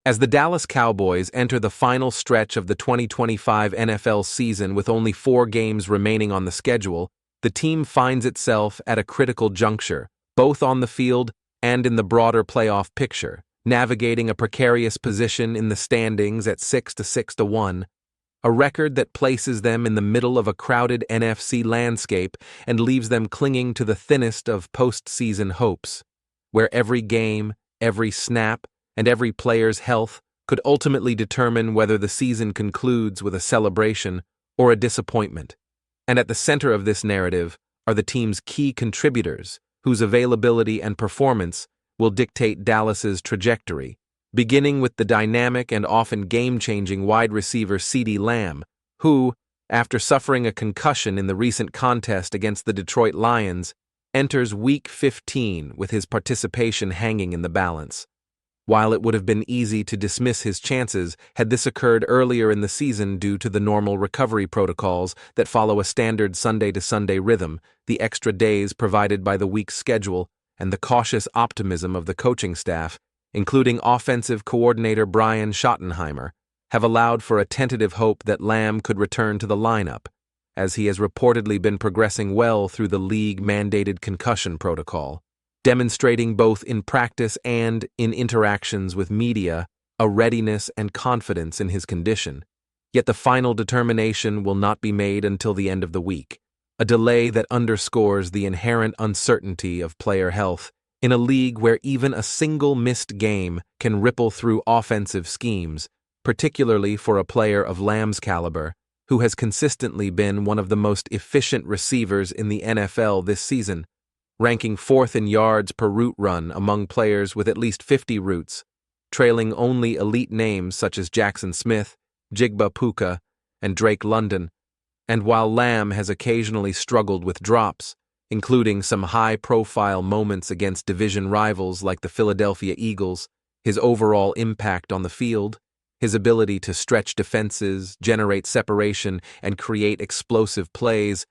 As the Dallas Cowboys enter the final stretch of the 2025 NFL season with only 4 games remaining on the schedule, the team finds itself at a critical juncture, both on the field and in the broader playoff picture, navigating a precarious position in the standings at 6-1, a record that places them in the middle of a crowded NFC landscape and leaves them clinging to the thinnest of postseason hopes, where every game, every snap, and every player's health could ultimately determine whether the season concludes with a celebration or a disappointment. And at the center of this narrative are the team's key contributors, whose availability and performance will dictate Dallas's trajectory, beginning with the dynamic and often game-changing wide receiver CeeDee Lamb, who, after suffering a concussion in the recent contest against the Detroit Lions, enters Week 15 with his participation hanging in the balance. While it would have been easy to dismiss his chances had this occurred earlier in the season due to the normal recovery protocols that follow a standard Sunday-to-Sunday rhythm, the extra days provided by the week's schedule, and the cautious optimism of the coaching staff, including offensive coordinator Brian Schottenheimer, have allowed for a tentative hope that Lamb could return to the lineup, as he has reportedly been progressing well through the league-mandated concussion protocol, demonstrating both in practice and in interactions with media a readiness and confidence in his condition. Yet the final determination will not be made until the end of the week, a delay that underscores the inherent uncertainty of player health in a league where even a single missed game can ripple through offensive schemes, particularly for a player of Lamb's caliber, who has consistently been one of the most efficient receivers in the NFL this season, ranking 4th in yards per route run among players with at least 50 routes, trailing only elite names such as Jackson Smith, Jigba Puka, and Drake London. And while Lamb has occasionally struggled with drops, including some high-profile moments against division rivals like the Philadelphia Eagles, his overall impact on the field, his ability to stretch defenses, generate separation, and create explosive plays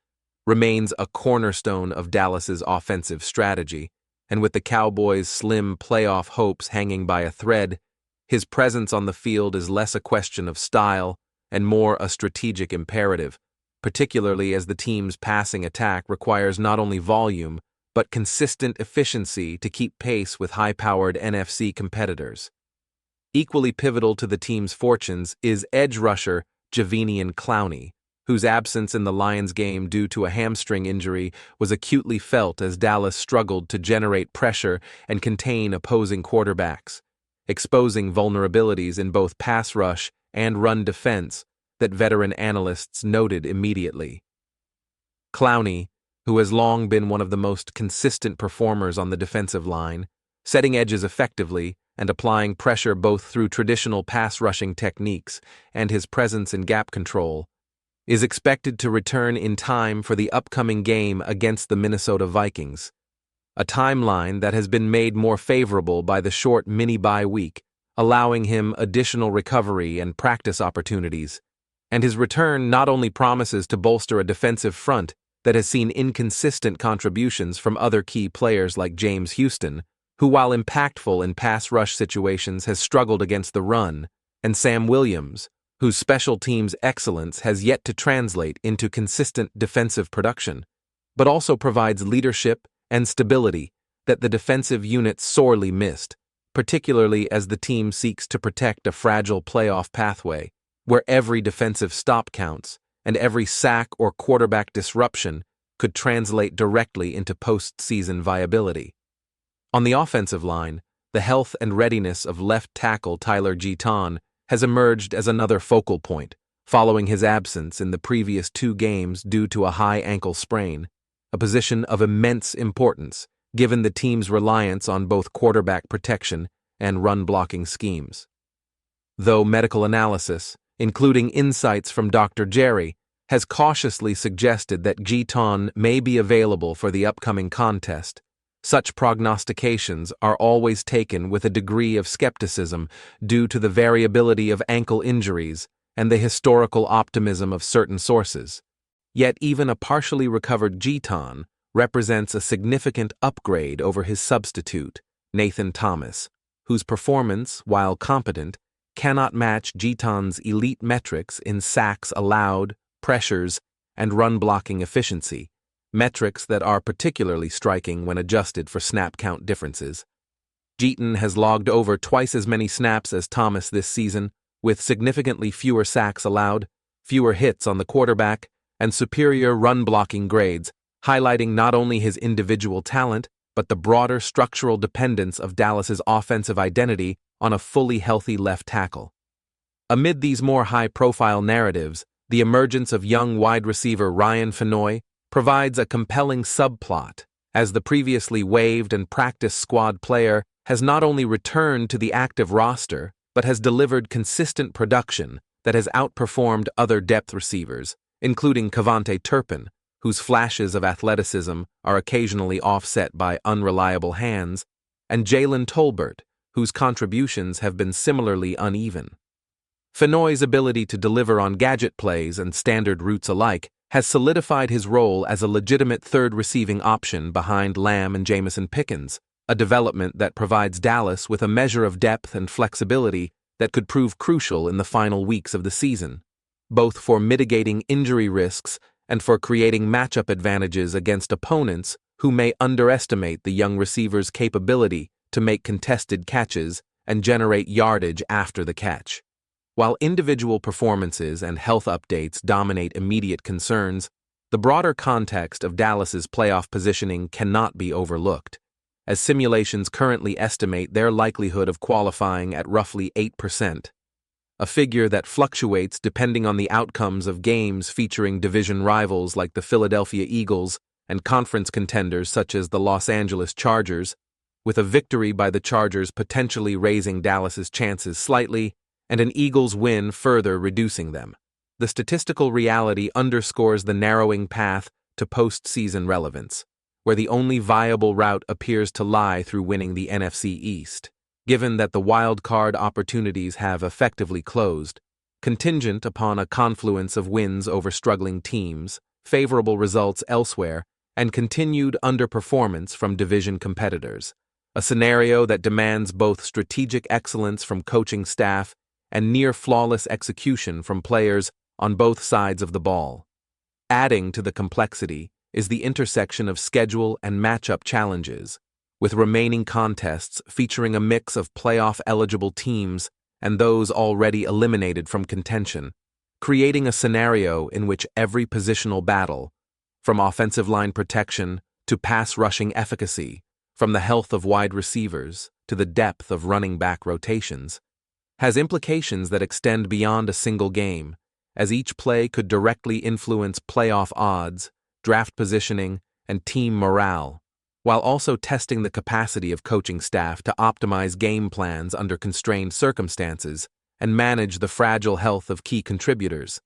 remains a cornerstone of Dallas's offensive strategy, and with the Cowboys' slim playoff hopes hanging by a thread, his presence on the field is less a question of style and more a strategic imperative, particularly as the team's passing attack requires not only volume, but consistent efficiency to keep pace with high-powered NFC competitors. Equally pivotal to the team's fortunes is edge rusher Jadeveon Clowney, whose absence in the Lions game due to a hamstring injury was acutely felt as Dallas struggled to generate pressure and contain opposing quarterbacks, exposing vulnerabilities in both pass rush and run defense that veteran analysts noted immediately. Clowney, who has long been one of the most consistent performers on the defensive line, setting edges effectively and applying pressure both through traditional pass-rushing techniques and his presence in gap control, is expected to return in time for the upcoming game against the Minnesota Vikings, a timeline that has been made more favorable by the short mini-bye week, allowing him additional recovery and practice opportunities. And his return not only promises to bolster a defensive front that has seen inconsistent contributions from other key players like James Houston, who while impactful in pass rush situations has struggled against the run, and Sam Williams, whose special teams excellence has yet to translate into consistent defensive production, but also provides leadership and stability that the defensive unit sorely missed, particularly as the team seeks to protect a fragile playoff pathway, where every defensive stop counts and every sack or quarterback disruption could translate directly into postseason viability. On the offensive line, the health and readiness of left tackle Tyler Guyton has emerged as another focal point, following his absence in the previous 2 games due to a high ankle sprain, a position of immense importance given the team's reliance on both quarterback protection and run-blocking schemes. Though medical analysis, including insights from Dr. Jerry, has cautiously suggested that Guyton may be available for the upcoming contest, such prognostications are always taken with a degree of skepticism due to the variability of ankle injuries and the historical optimism of certain sources. Yet even a partially recovered Guyton represents a significant upgrade over his substitute, Nathan Thomas, whose performance, while competent, cannot match Giton's elite metrics in sacks allowed, pressures, and run-blocking efficiency, metrics that are particularly striking when adjusted for snap count differences. Giton has logged over twice as many snaps as Thomas this season, with significantly fewer sacks allowed, fewer hits on the quarterback, and superior run-blocking grades, highlighting not only his individual talent, but the broader structural dependence of Dallas's offensive identity on a fully healthy left tackle. Amid these more high-profile narratives, the emergence of young wide receiver Ryan Fenoy provides a compelling subplot, as the previously waived and practice squad player has not only returned to the active roster, but has delivered consistent production that has outperformed other depth receivers, including Cavante Turpin, whose flashes of athleticism are occasionally offset by unreliable hands, and Jalen Tolbert, whose contributions have been similarly uneven. Fenoy's ability to deliver on gadget plays and standard routes alike has solidified his role as a legitimate third receiving option behind Lamb and Jamison Pickens, a development that provides Dallas with a measure of depth and flexibility that could prove crucial in the final weeks of the season, both for mitigating injury risks and for creating matchup advantages against opponents who may underestimate the young receiver's capability to make contested catches and generate yardage after the catch. While individual performances and health updates dominate immediate concerns, the broader context of Dallas's playoff positioning cannot be overlooked, as simulations currently estimate their likelihood of qualifying at roughly 8%, a figure that fluctuates depending on the outcomes of games featuring division rivals like the Philadelphia Eagles and conference contenders such as the Los Angeles Chargers, with a victory by the Chargers potentially raising Dallas's chances slightly and an Eagles win further reducing them. The statistical reality underscores the narrowing path to postseason relevance, where the only viable route appears to lie through winning the NFC East, given that the wild card opportunities have effectively closed, contingent upon a confluence of wins over struggling teams, favorable results elsewhere, and continued underperformance from division competitors, a scenario that demands both strategic excellence from coaching staff and near-flawless execution from players on both sides of the ball. Adding to the complexity is the intersection of schedule and matchup challenges, with remaining contests featuring a mix of playoff-eligible teams and those already eliminated from contention, creating a scenario in which every positional battle, from offensive line protection to pass-rushing efficacy, from the health of wide receivers to the depth of running back rotations, has implications that extend beyond a single game, as each play could directly influence playoff odds, draft positioning, and team morale, while also testing the capacity of coaching staff to optimize game plans under constrained circumstances and manage the fragile health of key contributors.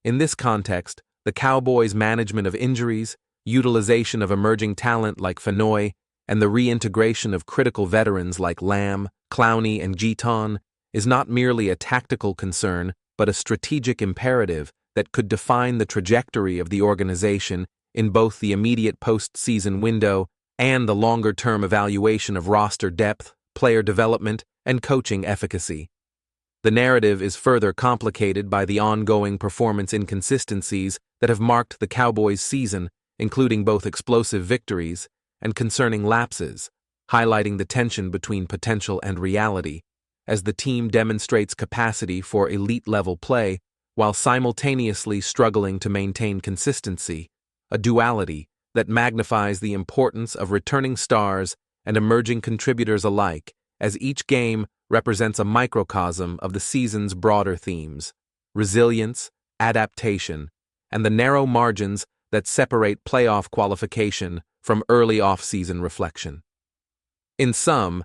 In this context, the Cowboys' management of injuries, utilization of emerging talent like Fenoy, and the reintegration of critical veterans like Lamb, Clowney, and Giton is not merely a tactical concern, but a strategic imperative that could define the trajectory of the organization in both the immediate postseason window and the longer-term evaluation of roster depth, player development, and coaching efficacy. The narrative is further complicated by the ongoing performance inconsistencies that have marked the Cowboys' season, including both explosive victories and concerning lapses, highlighting the tension between potential and reality, as the team demonstrates capacity for elite-level play while simultaneously struggling to maintain consistency, a duality that magnifies the importance of returning stars and emerging contributors alike, as each game represents a microcosm of the season's broader themes: resilience, adaptation, and the narrow margins that separate playoff qualification from early off-season reflection. In sum,